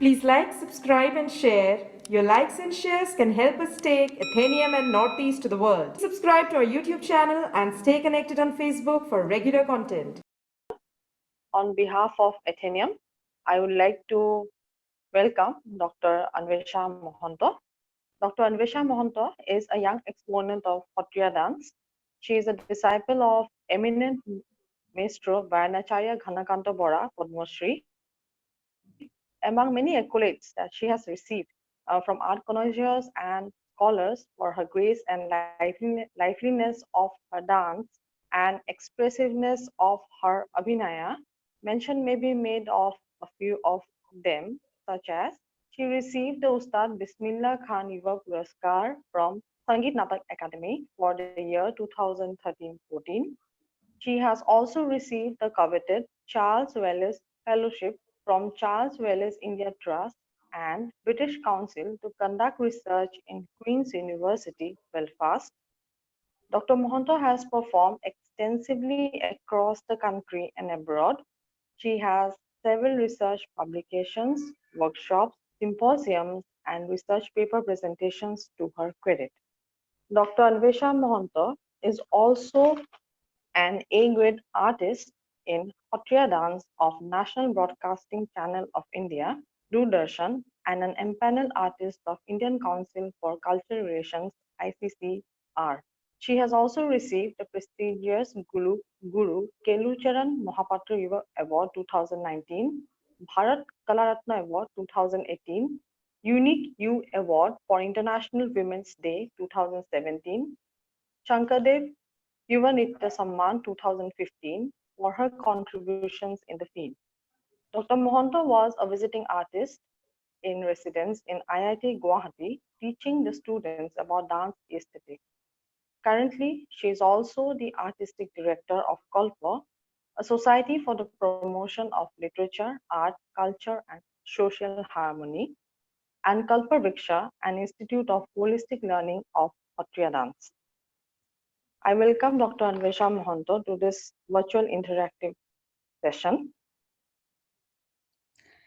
Please like, subscribe and share. Your likes and shares can help us take Atheneum and Northeast to the world. Subscribe to our YouTube channel and stay connected on Facebook for regular content. On behalf of Atheneum, I would like to welcome Dr. Anwesha Mahanta. Dr. Anwesha Mahanta is a young exponent of Sattriya dance. She is a disciple of eminent maestro Vayanacharya Ghanakanta Bora Padma Shri. Among many accolades that she has received from art connoisseurs and scholars for her grace and liveliness of her dance and expressiveness of her abhinaya, mention may be made of a few of them, such as she received the Ustad Bismillah Khan Yuva Puraskar from Sangeet Natak Akademi for the year 2013-14. She has also received the coveted Charles Wallace Fellowship from Charles Wallace India Trust and British Council to conduct research in Queen's University, Belfast. Dr. Mahanta has performed extensively across the country and abroad. She has several research publications, workshops, symposiums, and research paper presentations to her credit. Dr. Anwesha Mahanta is also an A-grade artist in Sattriya dance of National Broadcasting Channel of India, Doordarshan, and an empaneled artist of Indian Council for Cultural Relations, ICCR. She has also received the prestigious Guru Kelucharan Mohapatra Yuva Award 2019, Bharat Kalaratna Award 2018, Unique U Award for International Women's Day 2017, Shankadev Yuva Nitya Samman 2015 for her contributions in the field. Dr. Mahanta was a visiting artist in residence in IIT Guwahati, teaching the students about dance aesthetics. Currently, she is also the artistic director of Kalpa, a society for the promotion of literature, art, culture, and social harmony, and Kalpa Vriksha, an institute of holistic learning of Sattriya dance. I welcome Dr. Anwesha Mahanta to this virtual interactive session.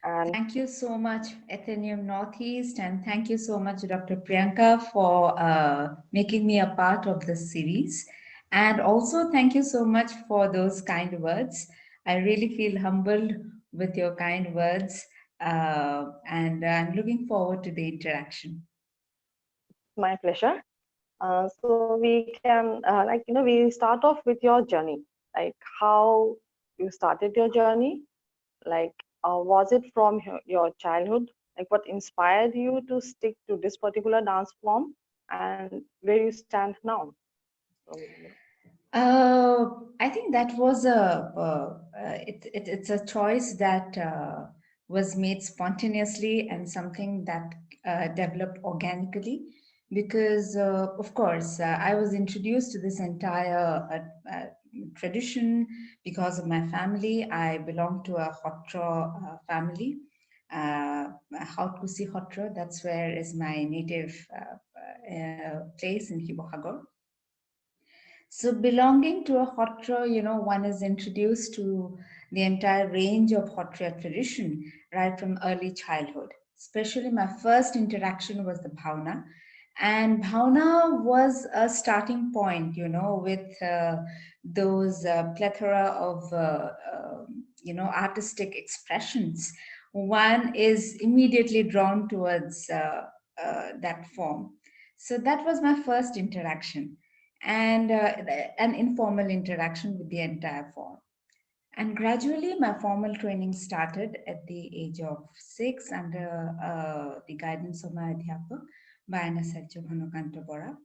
And thank you so much, Atheneum Northeast, and thank you so much, Dr. Priyanka, for making me a part of this series. And also, thank you so much for those kind words. I really feel humbled with your kind words, and I'm looking forward to the interaction. my pleasure. So we can, we start off with your journey, like how you started your journey. Like, was it from your childhood? Like, what inspired you to stick to this particular dance form, and where you stand now? So, I think that was it's a choice that was made spontaneously and something that developed organically because, of course, I was introduced to this entire tradition because of my family. I belong to a Hotra family, Hautkusi Hotra. That's where is my native place in Hibohagor. So belonging to a Hotra, one is introduced to the entire range of Hotra tradition right from early childhood. Especially my first interaction was the Bhavna. And Bhavna was a starting point, with those plethora of, artistic expressions. One is immediately drawn towards that form. So that was my first interaction and an informal interaction with the entire form. And gradually, my formal training started at the age of 6 under the guidance of my adhyapak, Bayana Satya Bhanukanta Bora.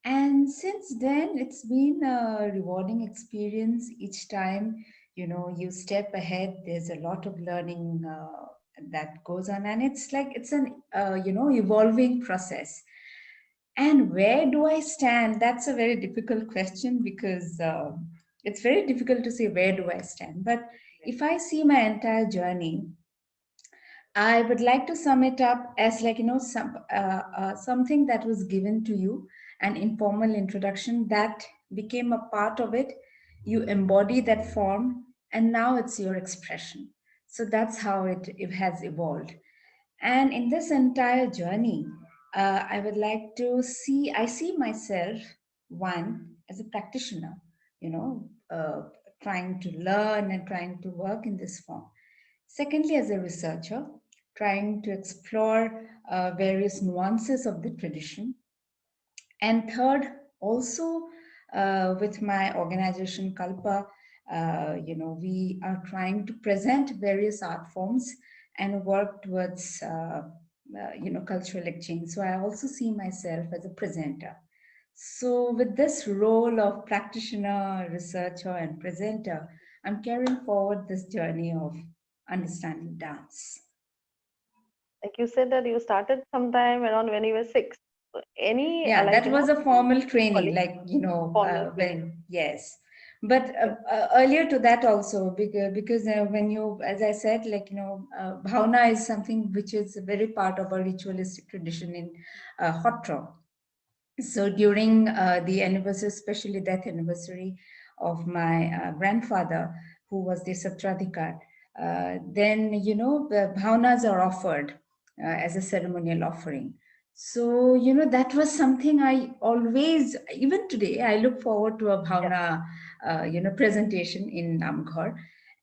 And since then, it's been a rewarding experience each time, you step ahead. There's a lot of learning that goes on, and it's like it's an, evolving process. And where do I stand? That's a very difficult question because it's very difficult to say where do I stand. But if I see my entire journey, I would like to sum it up as like, something that was given to you, an informal introduction that became a part of it. You embody that form, and now it's your expression. So that's how it has evolved. And in this entire journey, I would like to I see myself, one, as a practitioner, you know, trying to learn and trying to work in this form. Secondly, as a researcher, trying to explore various nuances of the tradition. And third, also with my organization Kalpa, we are trying to present various art forms and work towards, cultural exchange. So I also see myself as a presenter. So with this role of practitioner, researcher, and presenter, I'm carrying forward this journey of understanding dance. Like you said that you started sometime around when you were 6. So any Yeah, that was a formal training, colleague, like, formal training. yes. But Okay. earlier to that also, because when you, as I said, bhavna is something which is a very part of our ritualistic tradition in Hotro. So during the anniversary, especially death anniversary of my grandfather, who was the Satradhikar, then, the bhavnas are offered as a ceremonial offering. So, that was something I always, even today, I look forward to a Yeah. bhavna, presentation in Namghar.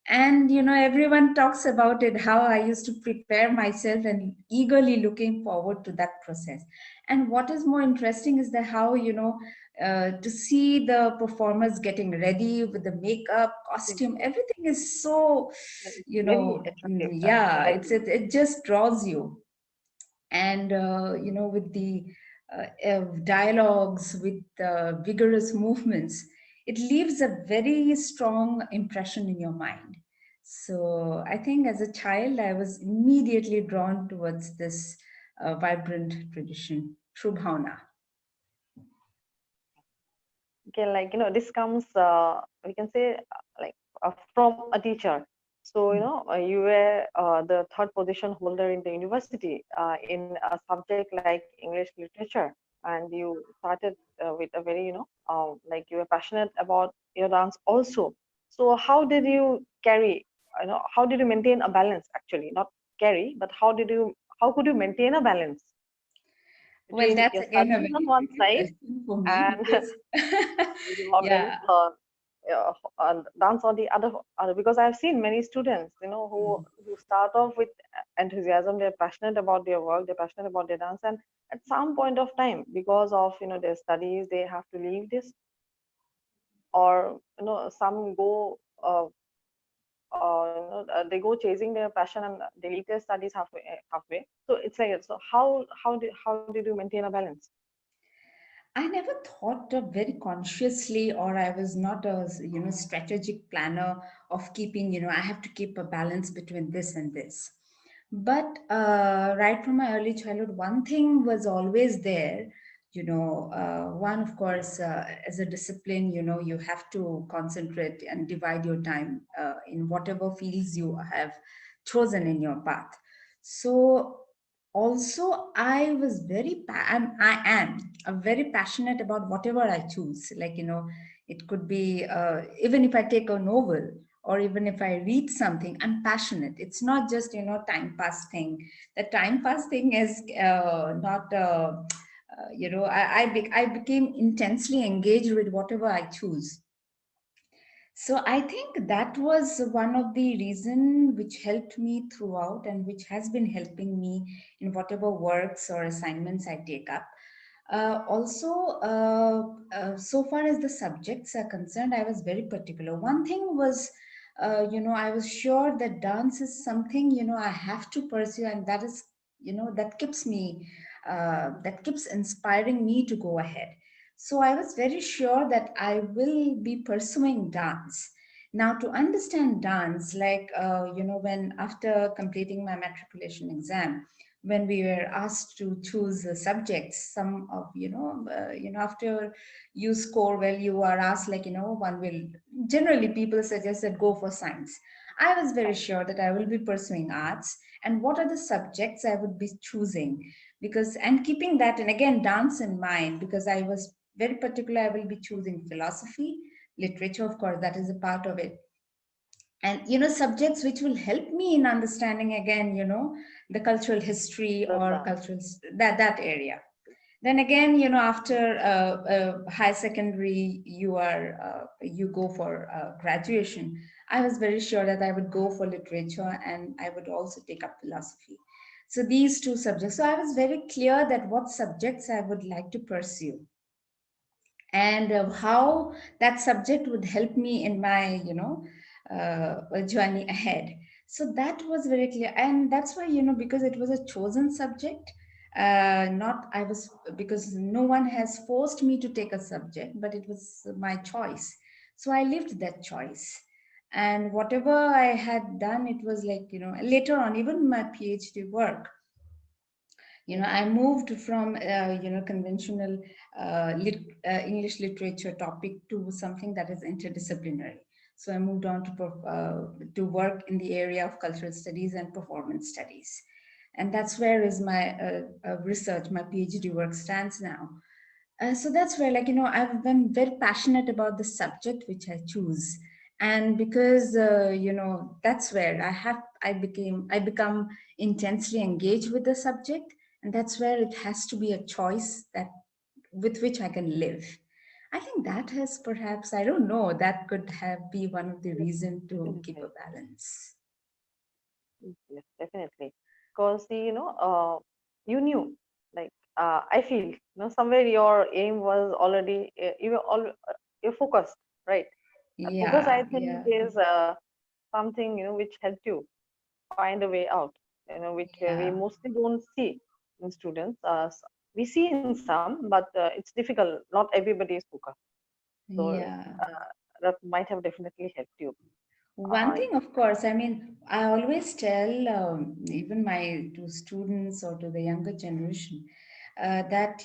And, everyone talks about it, how I used to prepare myself and eagerly looking forward to that process. And what is more interesting is that how, to see the performers getting ready with the makeup, costume, everything is so, It's very attractive, yeah, like it just draws you. And, with the dialogues, with vigorous movements, it leaves a very strong impression in your mind. So I think as a child, I was immediately drawn towards this vibrant tradition through bhavna. okay, like this comes we can say from a teacher. So you were the third position holder in the university in a subject like English literature, and you started with a very like you were passionate about your dance also. So how did you carry, how did you maintain a balance, actually not carry, but how could you maintain a balance Well, between that's your again a studies on very one tricky side question for me and because, involving yeah. dance on the other, because I've seen many students who start off with enthusiasm. They're passionate about their work, they're passionate about their dance, and at some point of time, because of their studies, they have to leave this, or some go they go chasing their passion and they leave their studies halfway. So it's like, so how did you maintain a balance? I never thought of very consciously, or I was not a strategic planner of keeping, I have to keep a balance between this and this. But right from my early childhood, one thing was always there. One, of course, as a discipline, you have to concentrate and divide your time in whatever fields you have chosen in your path. So also I was I am very passionate about whatever I choose. Like, it could be even if I take a novel or even if I read something, I'm passionate. It's not just time pass thing. The time pass thing is not I became intensely engaged with whatever I choose. So I think that was one of the reason which helped me throughout and which has been helping me in whatever works or assignments I take up. So far as the subjects are concerned, I was very particular. One thing was, I was sure that dance is something, I have to pursue, and that is, that keeps inspiring me to go ahead. So I was very sure that I will be pursuing dance. Now, to understand dance, like, when after completing my matriculation exam, when we were asked to choose subjects, some of, after you score well, you are asked, like, one will, generally people suggest that go for science. I was very sure that I will be pursuing arts, and what are the subjects I would be choosing, because, and keeping that, and again, dance in mind, because I was very particular, I will be choosing philosophy, literature, of course, that is a part of it. and subjects which will help me in understanding again the cultural history The or dance. cultural that area. Then again after high secondary you go for graduation. I was very sure that I would go for literature and I would also take up philosophy. So these two subjects, so I was very clear that what subjects I would like to pursue, and how that subject would help me in my journey ahead. So that was very clear, and that's why because it was a chosen subject, not I was, because no one has forced me to take a subject, but it was my choice. So I lived that choice, and whatever I had done, it was like later on, even my PhD work, I moved from conventional English literature topic to something that is interdisciplinary. So I moved on to work in the area of cultural studies and performance studies, and that's where is my research, my PhD work stands now. So that's where, I've been very passionate about the subject which I choose, and because that's where I become intensely engaged with the subject, and that's where it has to be a choice that with which I can live. I think that has, perhaps, I don't know, that could have be one of the Yes, reason to keep a definitely. balance. Yes, definitely. Because you knew, like I feel, somewhere your aim was already you were all you're focused, right? Focus, I Yeah, think, yeah, is something which helped you find a way out. Which we yeah, mostly don't see in students. We see in some, but it's difficult. Not everybody is focused. So yeah. that might have definitely helped you. One Uh, thing, of course, I mean, I always tell even my to students or to the younger generation that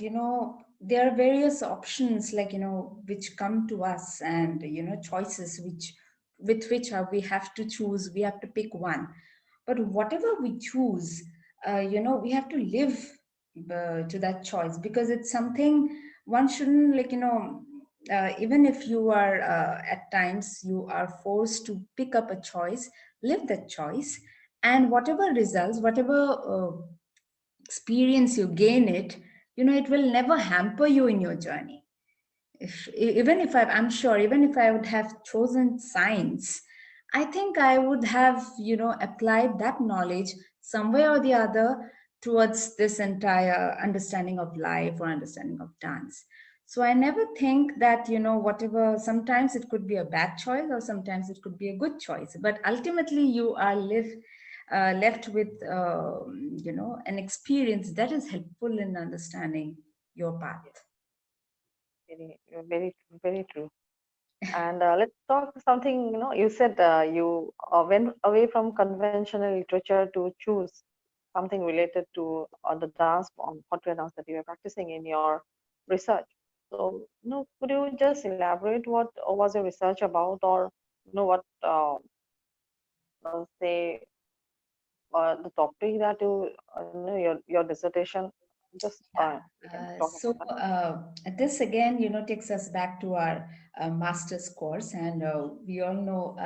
there are various options, like which come to us, and choices which with which we have to choose. We have to pick one, but whatever we choose, we have to live to that choice, because it's something one shouldn't, even if you are at times you are forced to pick up a choice, live that choice, and whatever results, whatever experience you gain it, it will never hamper you in your journey. Even if I'm sure, even if I would have chosen science, I think I would have applied that knowledge some way or the other towards this entire understanding of life or understanding of dance. So I never think that whatever, sometimes it could be a bad choice or sometimes it could be a good choice, but ultimately you are left with an experience that is helpful in understanding your path. yes, very, very true. And let's talk something. You said you went away from conventional literature to choose something related to the dance form, hot dance that you are practicing in your research. So, could you just elaborate what was your research about, or what say the topic that your dissertation? Just you can talk So about that. this again, takes us back to our master's course, and we all know.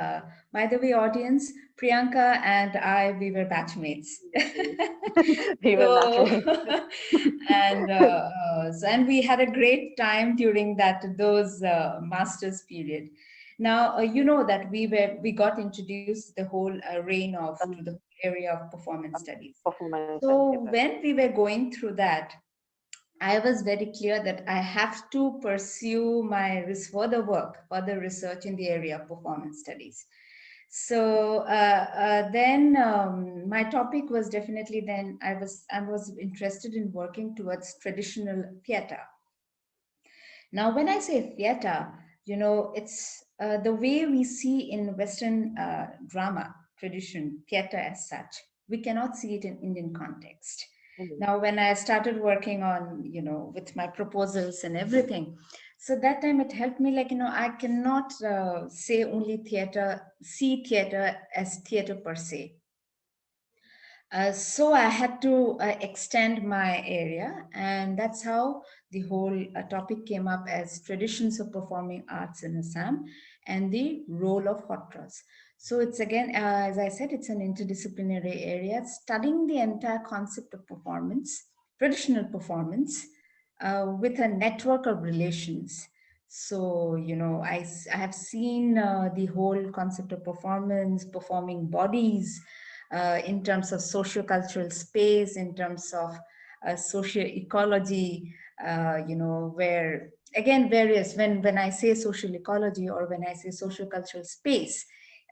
By the way, audience, Priyanka and I, we were batchmates. Yes, we were So, batchmates. and we had a great time during those master's period. Now you know that we got introduced the whole reign of to the area of performance studies. Performance and So theater. when we were going through that, I was very clear that I have to pursue my further research in the area of performance studies. So then my topic was definitely, then I was interested in working towards traditional theater. Now, when I say theater, it's the way we see in Western drama tradition, theater as such. We cannot see it in Indian context. Mhm. Now, when I started working on, with my proposals and everything, so that time it helped me, I cannot see theater as theater per se. So I had to extend my area, and that's how the whole topic came up as traditions of performing arts in Assam. and the role of Hotras. So it's again, as I said, it's an interdisciplinary area studying the entire concept of performance, traditional performance, with a network of relations. So, I have seen the whole concept of performance, performing bodies, in terms of socio-cultural space, in terms of socio-ecology, where again various, when I say social ecology or when I say socio-cultural space,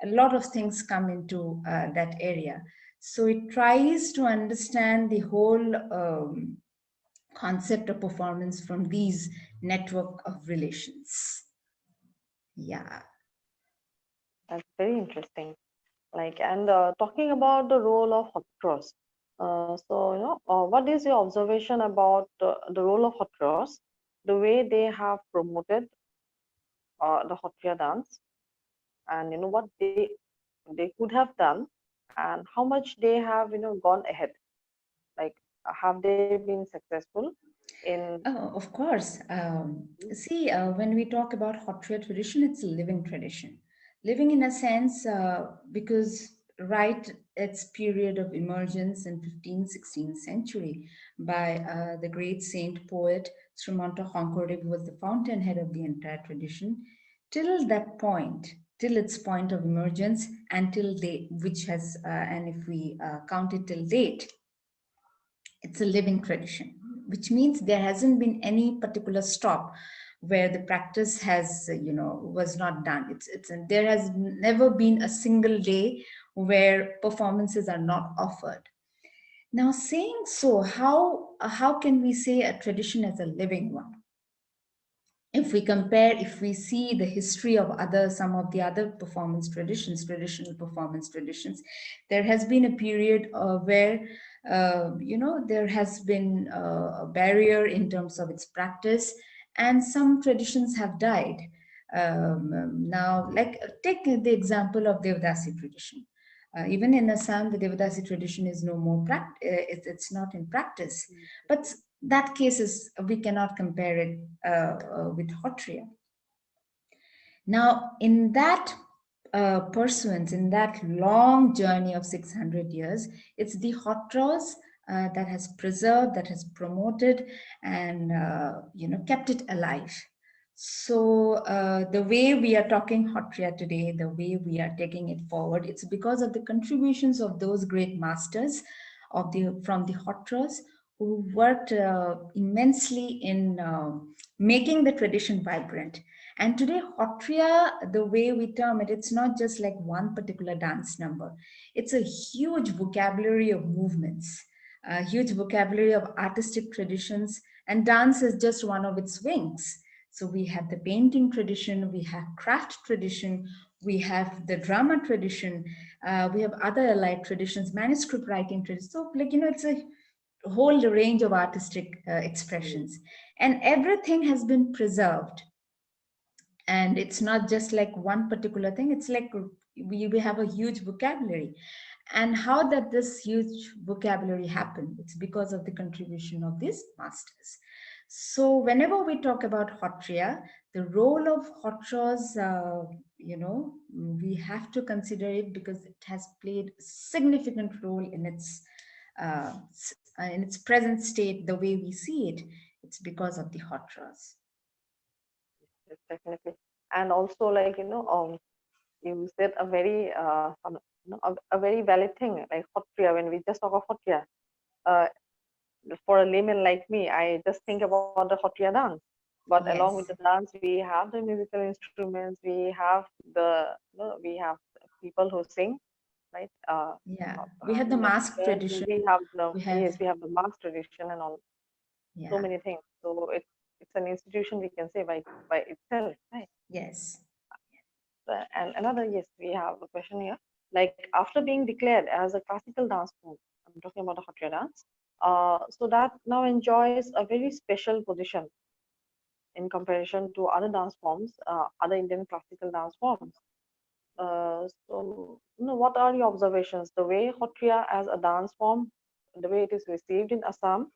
a lot of things come into that area. So it tries to understand the whole concept of performance from these network of relations. Yeah. That's very interesting. And talking about the role of hot cross. What is your observation about the role of hot cross, the way they have promoted the Hotria dance, and what they could have done, and how much they have gone ahead? Like, have they been successful in? Oh, of course. See, when we talk about Hotria tradition, it's a living tradition. Living in a sense, because right its period of emergence in 15th, 16th century by the great saint poet Srimanta Hankodev, who was the fountainhead of the entire tradition, till that point, till its point of emergence, until date, which has, and if we count it till date, it's a living tradition, which means there hasn't been any particular stop where the practice has, was not done. There has never been a single day where performances are not offered. Now, saying so, how can we say a tradition as a living one? If we compare, if we see the history of some of the other performance traditions, traditional performance traditions, there has been a period where there has been a barrier in terms of its practice, and some traditions have died. Now, like take the example of Devdasi tradition. Even in Assam, the Devdasi tradition is no more it's not in practice. But that case is, we cannot compare it with Hotria. Now, in that pursuance, in that long journey of 600 years, it's the Hotras that has preserved, that has promoted, and kept it alive. So the way we are talking Hotria today, the way we are taking it forward, it's because of the contributions of those great masters from the Hotras, who worked immensely in making the tradition vibrant. And today, Hotria, the way we term it, it's not just like one particular dance number. It's a huge vocabulary of movements, a huge vocabulary of artistic traditions, and dance is just one of its wings. So we have the painting tradition, we have craft tradition, we have the drama tradition, we have other allied traditions, manuscript writing tradition. So it's a whole range of artistic expressions, and everything has been preserved. And it's not just like one particular thing, it's like we have a huge vocabulary. And how that this huge vocabulary happened, it's because of the contribution of these masters. So whenever we talk about Hotria, the role of Hotras, we have to consider it because it has played a significant role in its present state. The way we see it, it's because of the Hotras. Yes, definitely. And also, you said a very a very valid thing, like Hotria. When we just talk of Hotria, uh, for a layman like me, I just think about the Hotria dance. But along with Yes. the dance, we have the musical instruments, we have people who sing, right? Yeah, we have the mask tradition. We have the, We have, yes, we have the mass tradition and all, so yeah, many things. So it's an institution, we can say, by itself, right? yes. And another, yes, we have a question here. Like, after being declared as a classical dance form, I'm talking about the Hotria dance, so that now enjoys a very special position in comparison to other dance forms, other Indian classical dance forms. What are your observations? The way Hotria as a dance form, the way it is received in Assam,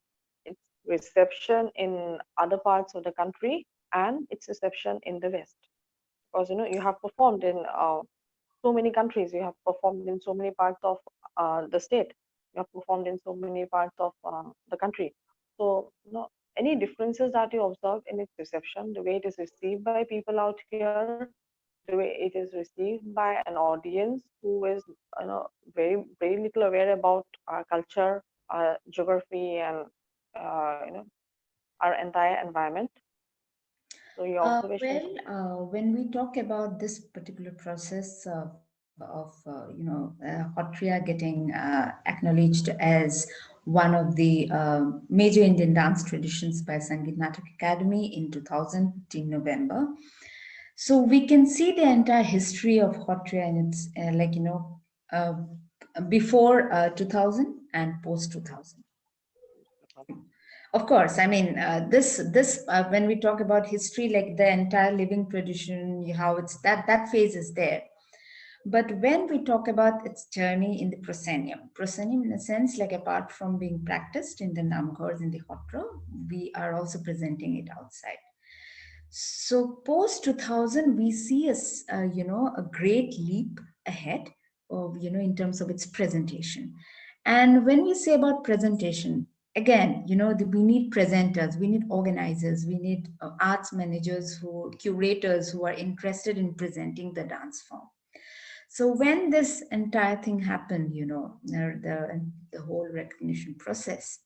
its reception in other parts of the country, and its reception in the West. because you have performed in so many countries. You have performed in so many parts of the state. You have performed in so many parts of the country. So, any differences that you observe in its reception, the way it is received by people out here, the way it is received by an audience who is, very little aware about our culture, our geography, and our entire environment. So, your observations. When we talk about this particular process of Hotria getting acknowledged as one of the major Indian dance traditions by Sangeet Natak Academy in 2015 November, so we can see the entire history of Hotria and its uh, before 2000 and post 2000. Of course, I mean this when we talk about history, like the entire living tradition, how it's that phase is there. But when we talk about its journey in the proscenium in a sense, like apart from being practiced in the namghars in the hotra, we are also presenting it outside. So post 2000, we see a great leap ahead of in terms of its presentation. And when we say about presentation, again, we need presenters, we need organizers, we need arts managers, curators who are interested in presenting the dance form. So when this entire thing happened, the whole recognition process,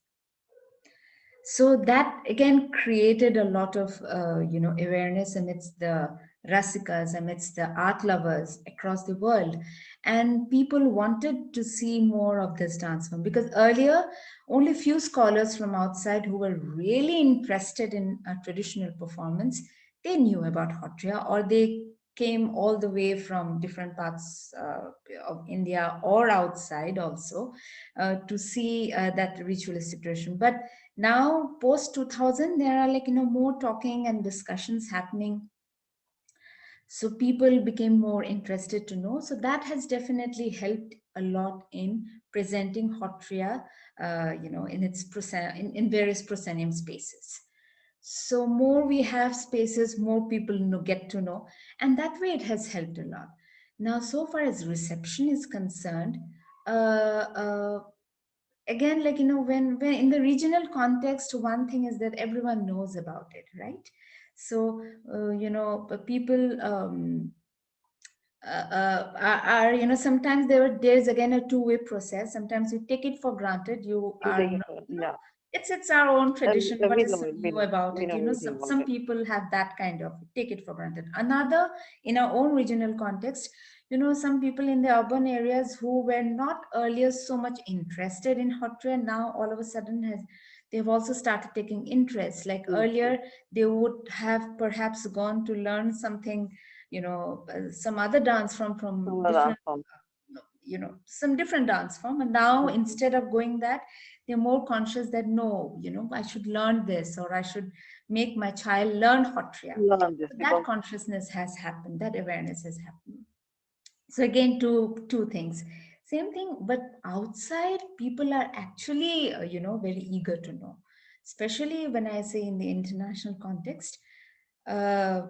so that again created a lot of awareness amidst the rasikas, amidst the art lovers across the world, and people wanted to see more of this dance form, because earlier only few scholars from outside who were really interested in a traditional performance, they knew about Hotria, or they came all the way from different parts of India or outside also to see that ritualistic tradition. But now post 2000, there are more talking and discussions happening, so people became more interested to know. So that has definitely helped a lot in presenting Hotria in its in various proscenium spaces. So more we have spaces, more people get to know, and that way it has helped a lot. Now so far as reception is concerned, uh, uh, again, when in the regional context, one thing is that everyone knows about it, right? So people are sometimes there's again a two-way process. Sometimes you take it for granted, you are Yeah, it's our own tradition, what we is know so it. new about We it? know everything about Some it. people have that kind of take it for granted. Another, in our own regional context, some people in the urban areas who were not earlier so much interested in Hotria, now all of a sudden they've also started taking interest. Like Yes, earlier they would have perhaps gone to learn something, some other dance from similar dance different, form. some different dance form, and now instead of going that, they're more conscious that no, I should learn this, or I should make my child learn Hotria. Learn this That because consciousness has happened, that awareness has happened. So again, two things, same thing, but outside people are actually very eager to know, especially when I say in the international context. uh,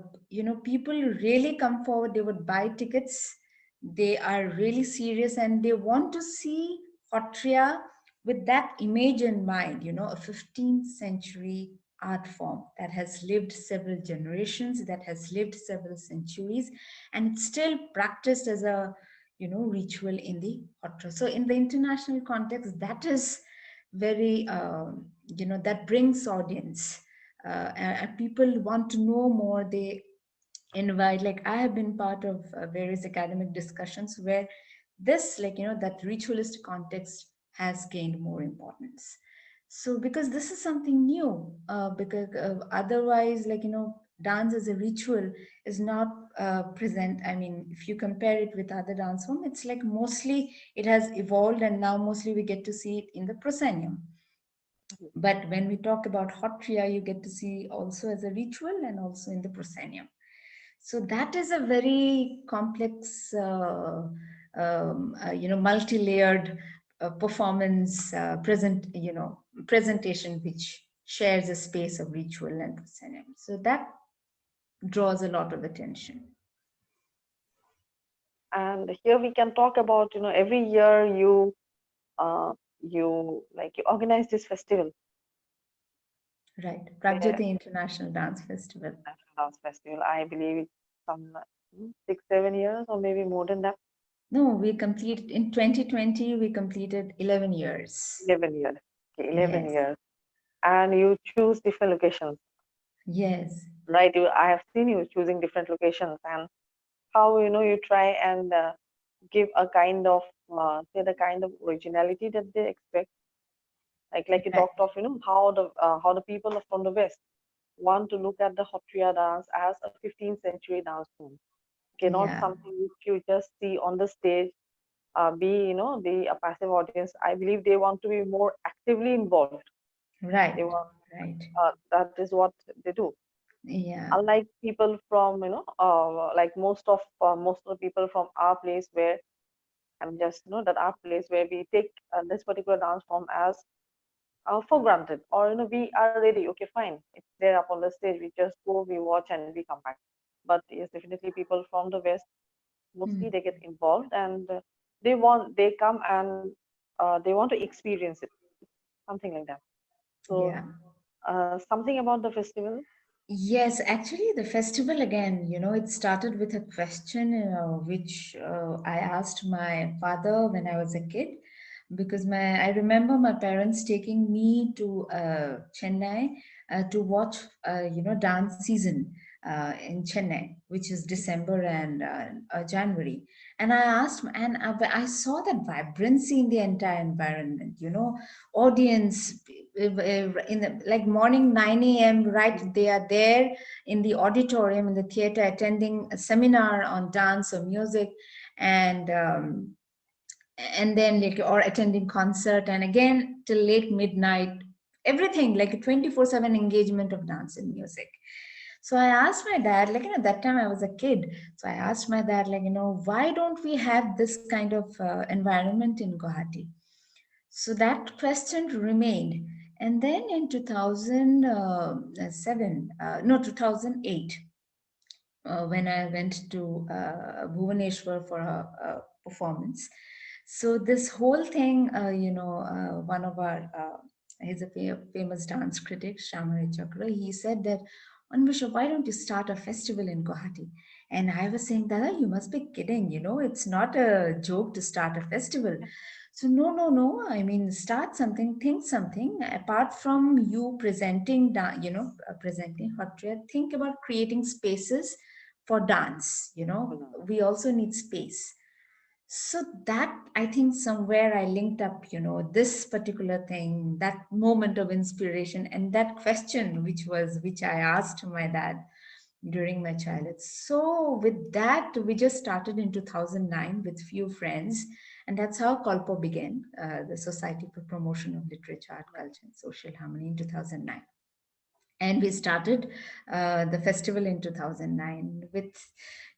People really come forward, they would buy tickets, they are really serious, and they want to see Hotria with that image in mind, a 15th century art form that has lived several generations, that has lived several centuries, and it's still practiced as a ritual in the Hotra. So in the international context, that is very that brings audience, and people want to know more. They invite, like I have been part of various academic discussions where this, that ritualistic context has gained more importance. So because this is something new, because otherwise, dance as a ritual is not present. I mean, if you compare it with other dance form, it's like mostly it has evolved, and now mostly we get to see it in the proscenium. But when we talk about Hotria, you get to see also as a ritual and also in the proscenium. So that is a very complex, multi-layered performance presentation, which shares a space of ritual and proscenium. So that draws a lot of attention. And here we can talk about, every year you organize this festival, Right. where Pragjyoti International Dance Festival. National Dance Festival. I believe it's some 6, 7 years or maybe more than that. No, we completed in 2020, we completed 11 years. 11 years. Okay, 11 Yes. years. And you choose different locations, Yes. right? I have seen you choosing different locations, and how you try and give a kind of say the kind of originality that they expect. Like you Right. talked of, how the people from the West want to look at the Sattriya dance as a 15th century dance form. Okay, not Yeah. something which you just see on the stage, be a passive audience. I believe they want to be more actively involved. They Right. want Right. that is what they do. Yeah. Unlike people from, like most of the people from our place, where I'm just that our place where we take this particular dance form as for granted, or we are ready. Okay, fine, it's there up on the stage. We just go, we watch, and we come back. But yes, definitely people from the West, Hmm. mostly they get involved, and they come and they want to experience it, something like that. So Yeah. something about the festival. Yes, actually, the festival again, it started with a question which I asked my father when I was a kid, because I remember my parents taking me to Chennai to watch, dance season in Chennai, which is December and January. And I asked, and I saw that vibrancy in the entire environment, audience in the, like morning 9 a.m. right, they are there in the auditorium in the theater attending a seminar on dance or music, and then like, or attending concert, and again till late midnight, everything like a 24/7 engagement of dance and music. So I asked my dad, like, that time I was a kid. So I asked my dad, like, why don't we have this kind of environment in Guwahati? So that question remained. And then in 2007, no, 2008, when I went to Bhubaneswar for a performance. So this whole thing, one of our, he's a famous dance critic, Shamari Chakra, he said that, Anwesha, why don't you start a festival in Guwahati? And I was saying, Dada, you must be kidding, it's not a joke to start a festival. So no, no, no. I mean, start something, think something. Apart from you presenting, presenting Hattriya, think about creating spaces for dance. We also need space. So that, I think somewhere I linked up, this particular thing, that moment of inspiration, and that question, which I asked my dad during my childhood. So with that, we just started in 2009 with few friends, and that's how Kolpo began, the Society for Promotion of Literature, Art, Culture, and Social Harmony in 2009. And we started the festival in 2009 with,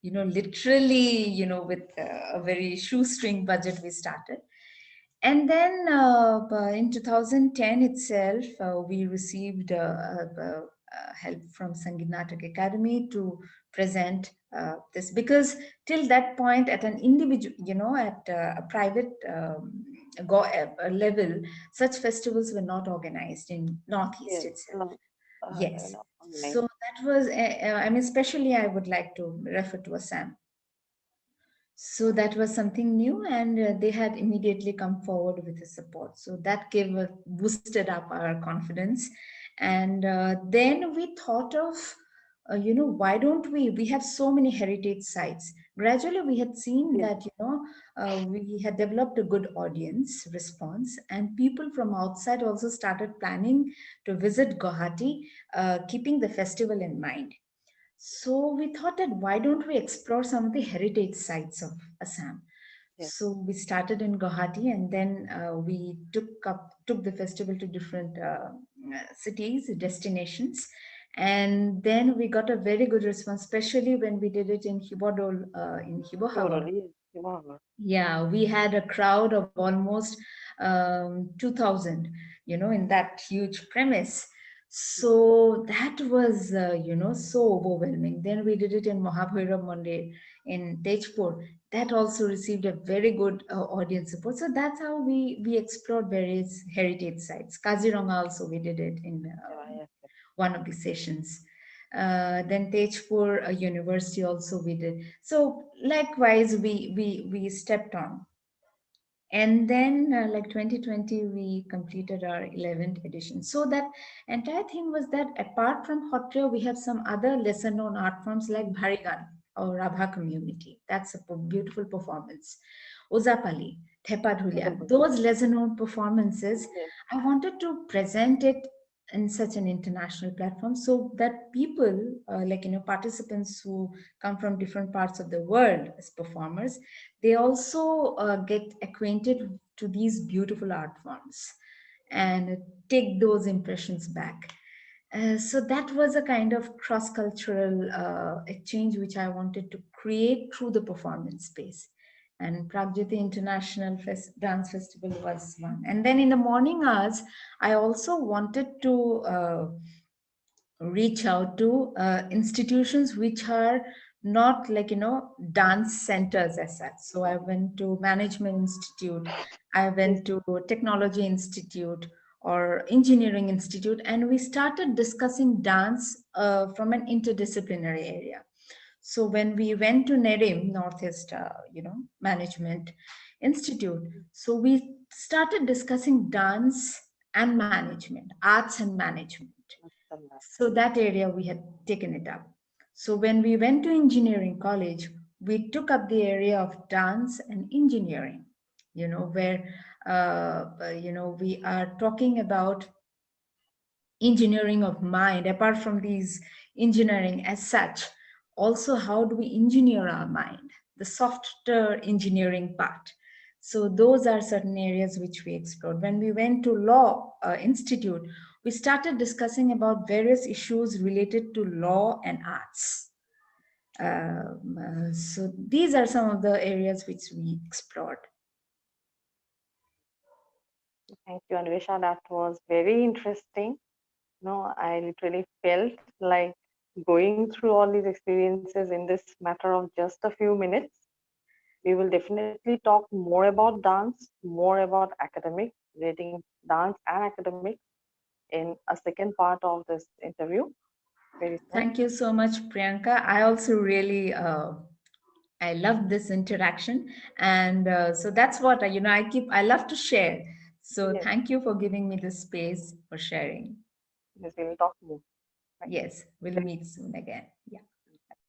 literally, with a very shoestring budget we started. And then in 2010 itself, we received help from Sangeet Natak Academy to present this, because till that point, at an individual, at a private level, such festivals were not organized in Northeast Yes, itself. no, Yes. no, nice. So that was, I mean, especially I would like to refer to Assam. So that was something new, and they had immediately come forward with the support. So that boosted up our confidence. And then we thought of, why don't we have so many heritage sites. Gradually, we had seen Yes, that, we had developed a good audience response, and people from outside also started planning to visit Guwahati, keeping the festival in mind. So we thought that why don't we explore some of the heritage sites of Assam? yes, So we started in Guwahati, and then we took the festival to different cities, destinations, and then we got a very good response, especially when we did it in Hibodol, in Hibohawa. totally. Yes, wow. Yeah, we had a crowd of almost 2,000, in that huge premise. So that was, so overwhelming. Then we did it in Mahabhairav Mandir in Tejpur. that also received a very good audience support. So that's how we explored various heritage sites. Kaziranga also we did it in Yes, yes. one of the sessions. Then Tejpur University also we did. So likewise we stepped on. And then like 2020 we completed our 11th edition. So that entire thing was that apart from Hotrio, we have some other lesser known art forms like Bharigan or Rabha community. That's a beautiful performance. Ozapali, Thepadhulia, those lesser known performances, Yes. I wanted to present it in such an international platform so that people like participants who come from different parts of the world as performers, they also get acquainted to these beautiful art forms and take those impressions back. So that was a kind of cross-cultural exchange which I wanted to create through the performance space. And Pragjyoti International Dance Festival was one. And then in the morning hours, I also wanted to reach out to institutions which are not like dance centers as such. So I went to Management Institute, I went to Technology Institute or Engineering Institute, and we started discussing dance from an interdisciplinary area. So when we went to NERIM, Northeast Management Institute, so we started discussing dance and management, arts and management. So that area we had taken it up. So when we went to engineering college, we took up the area of dance and engineering, where, we are talking about engineering of mind, apart from these engineering as such, also how do we engineer our mind, the software engineering part. So those are certain areas which we explored. When we went to Law Institute, we started discussing about various issues related to law and arts. So these are some of the areas which we explored. Thank you, Anwesha. That was very interesting. No, I literally felt like going through all these experiences in this matter of just a few minutes. We will definitely talk more about dance, more about academics, relating dance and academics in a second part of this interview. Very soon. Thank you so much, Priyanka. I also really I love this interaction, and so that's what I love to share. So Yes, thank you for giving me this space for sharing. yes, we will talk more. Right. Yes, we'll meet soon again. Yeah.